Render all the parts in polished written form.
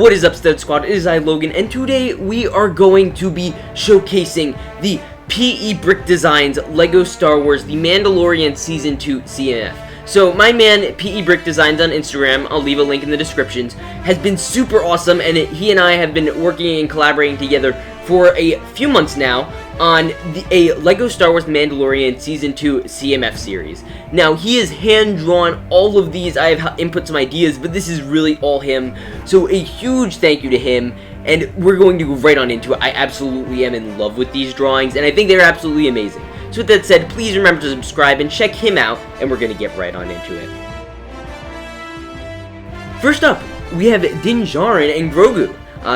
What is up, Stud Squad? It is I, Logan, and today we are going to be showcasing the PE Brick Designs LEGO Star Wars The Mandalorian Season 2 CMF. So my man, PE Brick Designs on Instagram, I'll leave a link in the descriptions, has been super awesome, and he and I have been working and collaborating together for a few months now on a LEGO Star Wars Mandalorian Season 2 CMF series. Now, he has hand-drawn all of these. I have input some ideas, but this is really all him. So a huge thank you to him, and we're going to go right on into it. I absolutely am in love with these drawings, and I think they're absolutely amazing. So with that said, please remember to subscribe and check him out, and we're going to get right on into it. First up, we have Djarin and Grogu.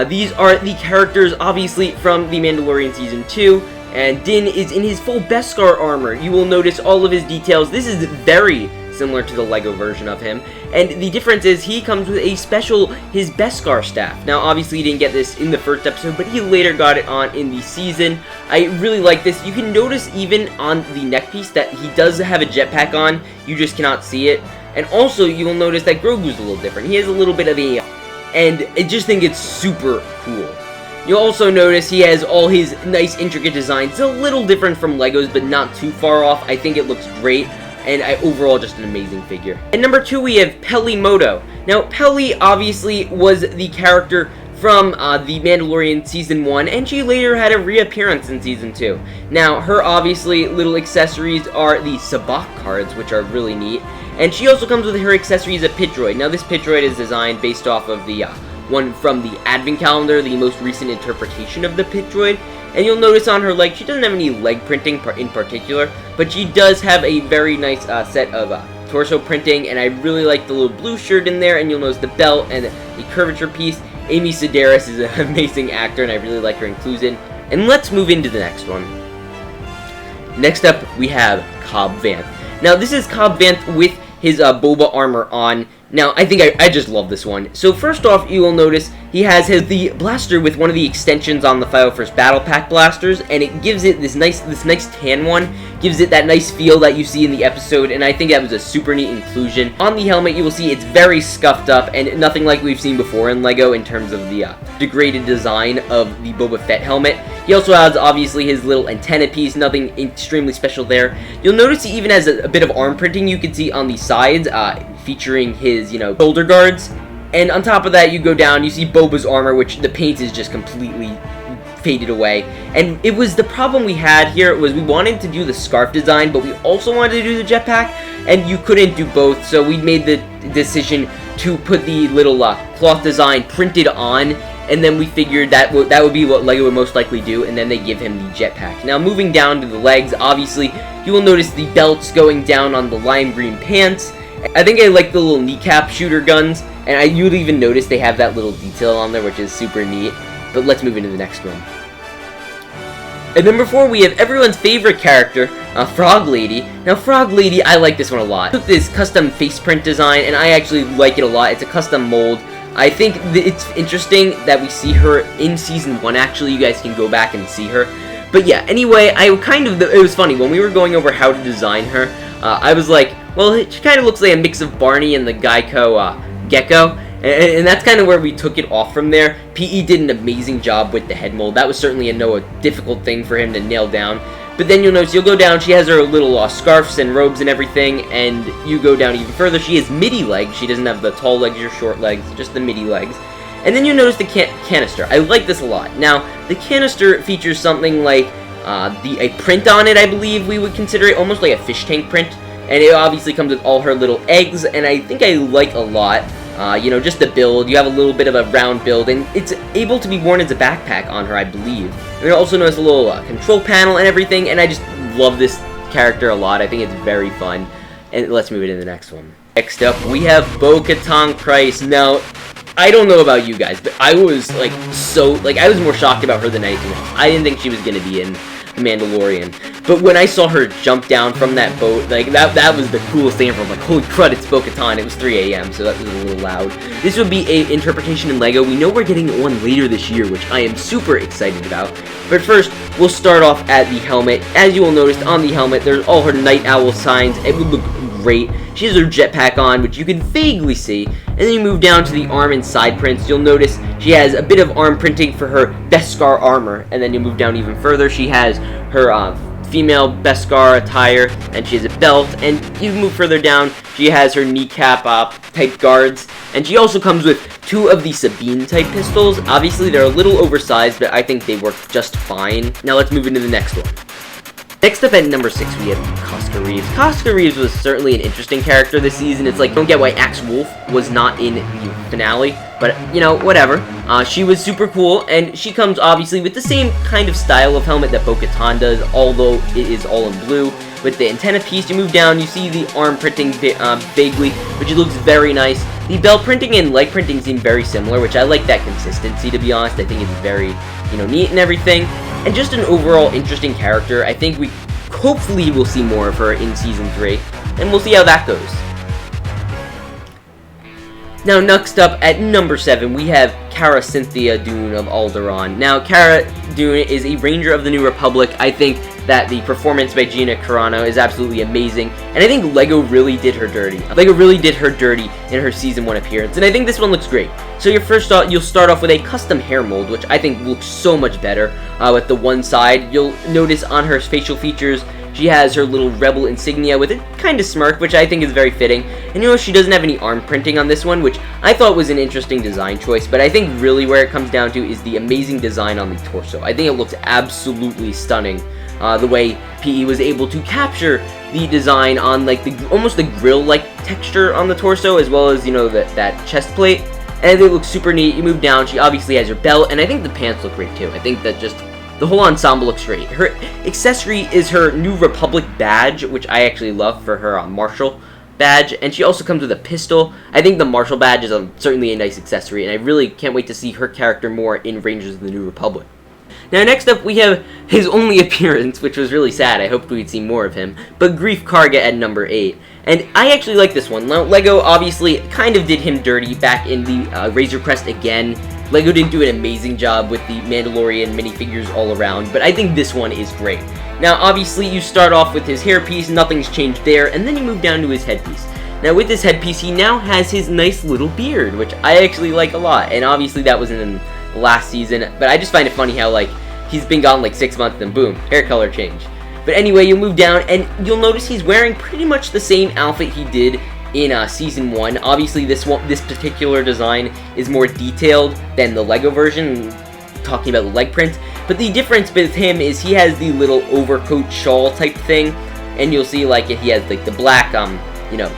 These are the characters, obviously, from The Mandalorian Season 2, and Din is in his full Beskar armor. You will notice all of his details. This is very similar to the LEGO version of him, and the difference is he comes with his Beskar staff. Now, obviously, he didn't get this in the first episode, but he later got it on in the season. I really like this. You can notice even on the neck piece that he does have a jetpack on. You just cannot see it. And also, you will notice that Grogu's a little different. He has a little bit of a... and I just think it's super cool. You'll also notice he has all his nice intricate designs. It's a little different from LEGO's, but not too far off. I think it looks great, and overall just an amazing figure. And number 2, we have Peli Motto. Now, Peli obviously was the character from The Mandalorian Season 1, and she later had a reappearance in Season 2. Now, her obviously little accessories are the sabacc cards, which are really neat. And she also comes with her accessories, a pit droid. Now, this pit droid is designed based off of the one from the Advent Calendar, the most recent interpretation of the pit droid. And you'll notice on her leg, she doesn't have any leg printing in particular, but she does have a very nice set of torso printing, and I really like the little blue shirt in there, and you'll notice the belt and the curvature piece. Amy Sedaris is an amazing actor, and I really like her inclusion. And let's move into the next one. Next up, we have Cobb Vanth. Now, this is Cobb Vanth with his Boba armor on. Now, I think I just love this one. So first off, you will notice he has the blaster with one of the extensions on the Final First Battle Pack blasters, and it gives it this nice tan one, gives it that nice feel that you see in the episode, and I think that was a super neat inclusion. On the helmet, you will see it's very scuffed up, and nothing like we've seen before in LEGO in terms of the degraded design of the Boba Fett helmet. He also has, obviously, his little antenna piece, nothing extremely special there. You'll notice he even has a bit of arm printing you can see on the sides, featuring his, shoulder guards. And on top of that, you go down, you see Boba's armor, which the paint is just completely faded away. And it was the problem we had here, was we wanted to do the scarf design, but we also wanted to do the jetpack, and you couldn't do both, so we made the decision to put the little cloth design printed on, and then we figured that would be what LEGO would most likely do, and then they give him the jetpack. Now, moving down to the legs, obviously, you will notice the belts going down on the lime green pants. I think I like the little kneecap shooter guns, and you'll even notice they have that little detail on there, which is super neat. But let's move into the next one. At number 4, we have everyone's favorite character, Frog Lady. Now, Frog Lady, I like this one a lot. I took this custom face print design, and I actually like it a lot. It's a custom mold. I think it's interesting that we see her in Season 1, actually. You guys can go back and see her. But yeah, anyway, it was funny. When we were going over how to design her, I was like, well, she kind of looks like a mix of Barney and the Geico Gecko, and that's kind of where we took it off from there. PE did an amazing job with the head mold. That was certainly a difficult thing for him to nail down. But then you'll notice, you'll go down, she has her little scarves and robes and everything, and you go down even further, she has midi legs. She doesn't have the tall legs or short legs, just the midi legs. And then you'll notice the canister. I like this a lot. Now, the canister features something like a print on it, I believe we would consider it, almost like a fish tank print. And it obviously comes with all her little eggs, and I think I like a lot, just the build. You have a little bit of a round build, and it's able to be worn as a backpack on her, I believe. And you'll also notice a little control panel and everything, and I just love this character a lot. I think it's very fun. And let's move it to the next one. Next up, we have Bo-Katan Kryze. Now, I don't know about you guys, but I was, I was more shocked about her than anything else. I didn't think she was going to be in The Mandalorian. But when I saw her jump down from that boat, like, that was the coolest thing ever. I'm like, holy crud, it's Bo-Katan. It was 3 a.m., so that was a little loud. This would be a interpretation in LEGO. We know we're getting one later this year, which I am super excited about. But first, we'll start off at the helmet. As you will notice, on the helmet, there's all her night owl signs. It would look great. She has her jetpack on, which you can vaguely see. And then you move down to the arm and side prints. You'll notice she has a bit of arm printing for her Beskar armor. And then you move down even further. She has her female Beskar attire, and she has a belt. And you move further down, she has her kneecap type guards. And she also comes with 2 of the Sabine type pistols. Obviously, they're a little oversized, but I think they work just fine. Now let's move into the next one. Next up at number 6, we have Koska Reeves. Koska Reeves was certainly an interesting character this season. It's like, I don't get why Axe Wolf was not in the finale, but, you know, whatever. She was super cool, and she comes, obviously, with the same kind of style of helmet that Bo-Katan does, although it is all in blue. With the antenna piece, you move down, you see the arm printing vaguely, which it looks very nice. The belt printing and leg printing seem very similar, which I like that consistency, to be honest. I think it's very, you know, neat and everything. And just an overall interesting character. I think we hopefully will see more of her in Season 3, and we'll see how that goes. Now, next up at number 7, we have Cara Dune of Alderaan. Now, Cara Dune is a Ranger of the New Republic. I think that the performance by Gina Carano is absolutely amazing, and I think LEGO really did her dirty. LEGO really did her dirty in her Season 1 appearance, and I think this one looks great. So you'll start off with a custom hair mold, which I think looks so much better. With the one side, you'll notice on her facial features, she has her little rebel insignia with a kind of smirk, which I think is very fitting. And you know, she doesn't have any arm printing on this one, which I thought was an interesting design choice, but I think really where it comes down to is the amazing design on the torso. I think it looks absolutely stunning. The way PE was able to capture the design on like almost the grill-like texture on the torso, as well as, you know, that chest plate, and it looks super neat. You move down, she obviously has her belt, and I think the pants look great too. I think that just the whole ensemble looks great. Her accessory is her New Republic badge, which I actually love for her Marshal badge, and she also comes with a pistol. I think the Marshal badge is certainly a nice accessory, and I really can't wait to see her character more in Rangers of the New Republic. Now, next up, we have his only appearance, which was really sad. I hoped we'd see more of him. But Greef Karga at number 8. And I actually like this one. LEGO obviously kind of did him dirty back in the Razor Crest again. LEGO didn't do an amazing job with the Mandalorian minifigures all around, but I think this one is great. Now, obviously, you start off with his hairpiece, nothing's changed there, and then you move down to his headpiece. Now, with this headpiece, he now has his nice little beard, which I actually like a lot, and obviously that was in last season, but I just find it funny how, like, he's been gone like 6 months and boom, hair color change. But anyway, you'll move down and you'll notice he's wearing pretty much the same outfit he did in Season 1. Obviously, this particular design is more detailed than the LEGO version, talking about the leg print. But the difference with him is he has the little overcoat shawl type thing, and you'll see like he has like the black, you know,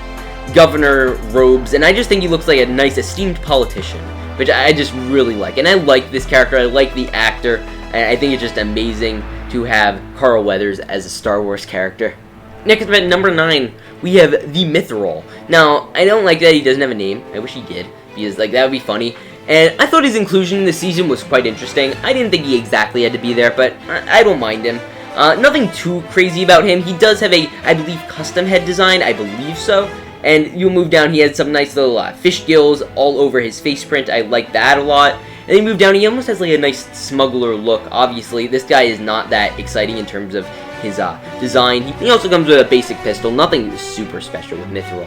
governor robes, and I just think he looks like a nice esteemed politician, which I just really like. And I like this character, I like the actor, and I think it's just amazing to have Carl Weathers as a Star Wars character. Next up at number 9, we have the Mythrol. Now, I don't like that he doesn't have a name. I wish he did, because like that would be funny. And I thought his inclusion this season was quite interesting. I didn't think he exactly had to be there, but I don't mind him. Nothing too crazy about him. He does have a, I believe, custom head design. I believe so. And you'll move down, he has some nice little fish gills all over his face print. I like that a lot. And then you move down, he almost has like a nice smuggler look. Obviously, this guy is not that exciting in terms of his design. He also comes with a basic pistol. Nothing super special with Mythrol.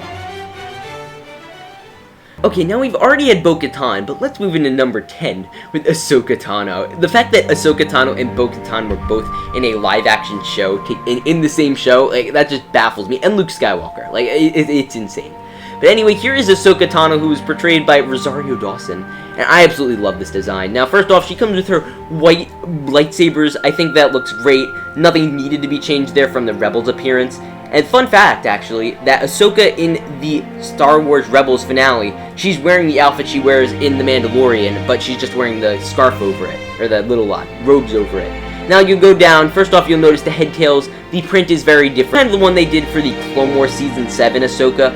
Okay, now we've already had Bo-Katan, but let's move into number 10 with Ahsoka Tano. The fact that Ahsoka Tano and Bo-Katan were both in a live-action show, in the same show, like, that just baffles me. And Luke Skywalker. Like, it's insane. But anyway, here is Ahsoka Tano, who is portrayed by Rosario Dawson, and I absolutely love this design. Now, first off, she comes with her white lightsabers. I think that looks great. Nothing needed to be changed there from the Rebels appearance. And fun fact, actually, that Ahsoka in the Star Wars Rebels finale, she's wearing the outfit she wears in The Mandalorian, but she's just wearing the scarf over it, or the little robes over it. Now you go down, first off you'll notice the head tails, the print is very different. Kind of the one they did for the Clone Wars Season 7 Ahsoka,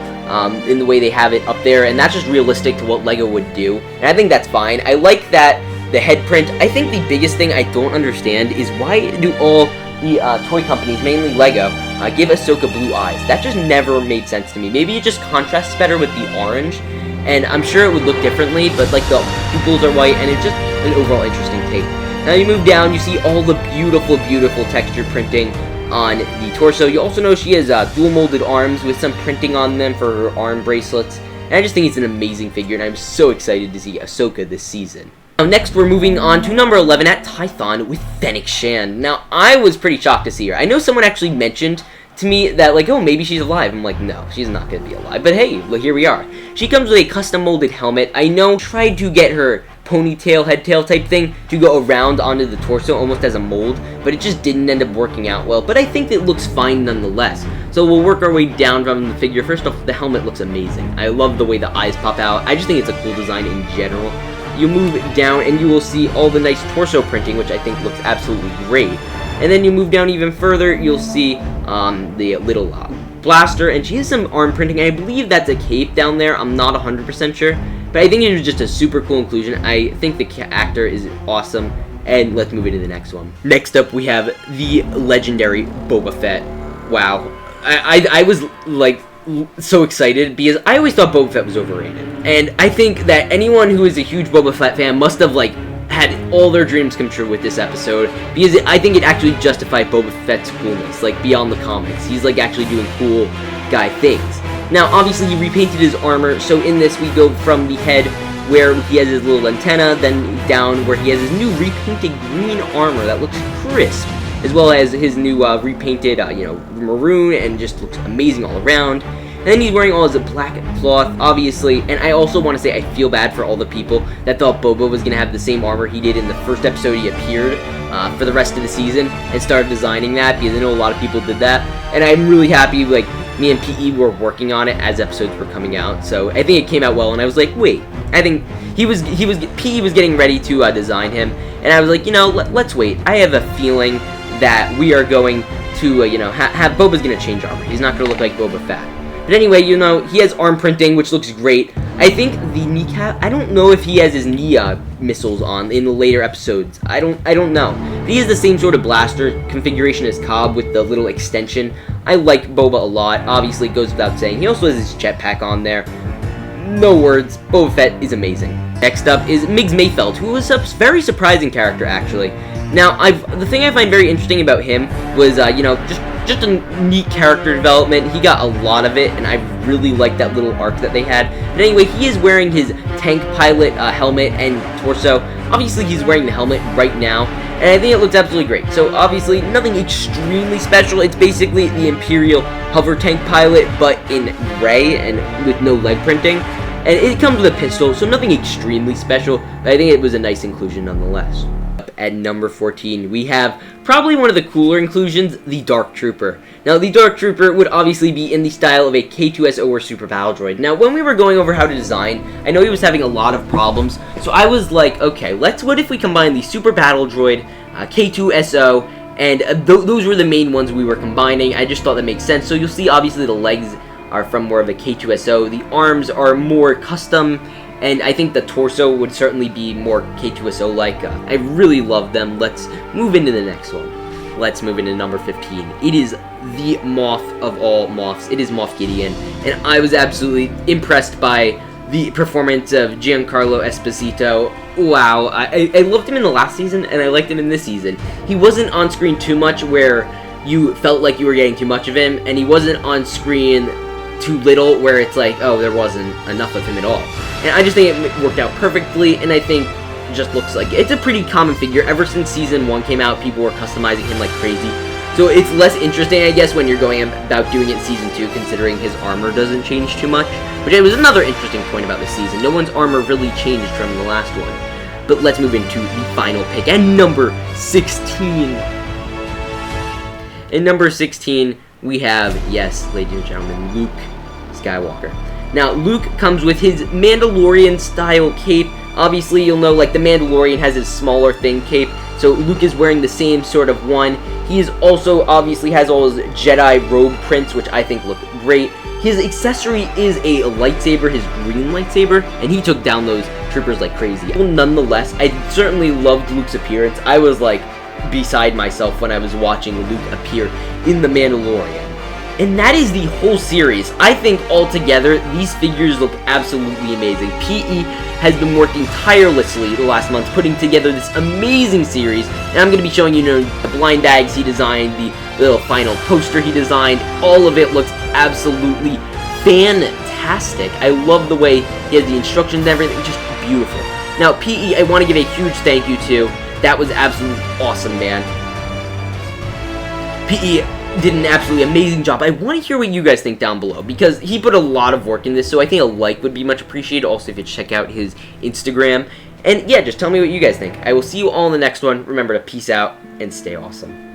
in the way they have it up there, and that's just realistic to what LEGO would do, and I think that's fine. I like that the head print. I think the biggest thing I don't understand is why do all the toy companies, mainly Lego, give Ahsoka blue eyes. That just never made sense to me. Maybe it just contrasts better with the orange, and I'm sure it would look differently, but like the pupils are white, and it's just an overall interesting take. Now you move down, you see all the beautiful, beautiful texture printing on the torso. You also know she has dual molded arms with some printing on them for her arm bracelets. And I just think it's an amazing figure, and I'm so excited to see Ahsoka this season. Now next we're moving on to number 11 at Tython with Fennec Shand. Now I was pretty shocked to see her. I know someone actually mentioned to me that like, oh, maybe she's alive. I'm like, no, she's not going to be alive. But hey, look, here we are. She comes with a custom molded helmet. I know I tried to get her ponytail, headtail type thing to go around onto the torso almost as a mold, but it just didn't end up working out well. But I think it looks fine nonetheless. So we'll work our way down from the figure. First off, the helmet looks amazing. I love the way the eyes pop out. I just think it's a cool design in general. You move down and you will see all the nice torso printing, which I think looks absolutely great. And then you move down even further, you'll see the little blaster, and she has some arm printing. I believe that's a cape down there. I'm not 100% sure, but I think it was just a super cool inclusion. I think the actor is awesome, and let's move into the next one. Next up, we have the legendary Boba Fett. Wow, I was like so excited because I always thought Boba Fett was overrated, and I think that anyone who is a huge Boba Fett fan must have like had all their dreams come true with this episode, because I think it actually justified Boba Fett's coolness, like beyond the comics. He's like actually doing cool guy things. Now obviously he repainted his armor, so in this we go from the head where he has his little antenna, then down where he has his new repainted green armor that looks crisp, as well as his new repainted maroon, and just looks amazing all around. And then he's wearing all his black cloth, obviously, and I also want to say I feel bad for all the people that thought Boba was going to have the same armor he did in the first episode he appeared for the rest of the season, and started designing that, because I know a lot of people did that, and I'm really happy, like, me and PE were working on it as episodes were coming out, so I think it came out well, and I was like, wait, I think PE was getting ready to design him, and I was like, let's wait. I have a feeling that we are going to, have Boba's going to change armor. He's not going to look like Boba Fett. But anyway, he has arm printing, which looks great. I think the kneecap, I don't know if he has his knee missiles on in the later episodes. I don't know. But he has the same sort of blaster configuration as Cobb with the little extension. I like Boba a lot. Obviously, it goes without saying. He also has his jetpack on there. No words. Boba Fett is amazing. Next up is Migs Mayfeld, who was a very surprising character, actually. Now, the thing I find very interesting about him was, just a neat character development. He got a lot of it, and I really liked that little arc that they had. But anyway, he is wearing his tank pilot helmet and torso. Obviously, he's wearing the helmet right now, and I think it looks absolutely great. So, obviously, nothing extremely special. It's basically the Imperial hover tank pilot, but in gray and with no leg printing. And it comes with a pistol, so nothing extremely special, but I think it was a nice inclusion nonetheless. At number 14, we have probably one of the cooler inclusions, the Dark Trooper. Now, the Dark Trooper would obviously be in the style of a K2SO or Super Battle Droid. Now, when we were going over how to design, I know he was having a lot of problems, so I was like, okay, what if we combine the Super Battle Droid, K2SO, and those were the main ones we were combining. I just thought that makes sense. So you'll see, obviously, the legs are from more of a K2SO, the arms are more custom, and I think the torso would certainly be more K2SO-like. I really love them. Let's move into the next one. Let's move into number 15. It is the Moff of all Moffs. It is Moff Gideon. And I was absolutely impressed by the performance of Giancarlo Esposito. Wow. I loved him in the last season, and I liked him in this season. He wasn't on screen too much where you felt like you were getting too much of him, and he wasn't on screen too little where it's like, oh, there wasn't enough of him at all. And I just think it worked out perfectly, and I think it just looks like it's a pretty common figure. Ever since Season 1 came out, people were customizing him like crazy. So it's less interesting, I guess, when you're going about doing it in Season 2, considering his armor doesn't change too much. Which was another interesting point about this season. No one's armor really changed from the last one. But let's move into the final pick, and number 16. In number 16, we have, yes, ladies and gentlemen, Luke Skywalker. Now, Luke comes with his Mandalorian-style cape. Obviously, you'll know, like, the Mandalorian has his smaller, thin cape, so Luke is wearing the same sort of one. He is also, obviously, has all his Jedi robe prints, which I think look great. His accessory is a lightsaber, his green lightsaber, and he took down those troopers like crazy. Well, nonetheless, I certainly loved Luke's appearance. I was like, beside myself when I was watching Luke appear in The Mandalorian. And that is the whole series. I think altogether, these figures look absolutely amazing. PE has been working tirelessly the last month putting together this amazing series, and I'm going to be showing you, the blind bags he designed, the little final poster he designed. All of it looks absolutely fantastic. I love the way he has the instructions and everything, just beautiful. Now, PE, I want to give a huge thank you to. That was absolutely awesome, man. PE did an absolutely amazing job. I want to hear what you guys think down below, because he put a lot of work in this, so I think a like would be much appreciated. Also, if you check out his Instagram. And yeah, just tell me what you guys think. I will see you all in the next one. Remember to peace out and stay awesome.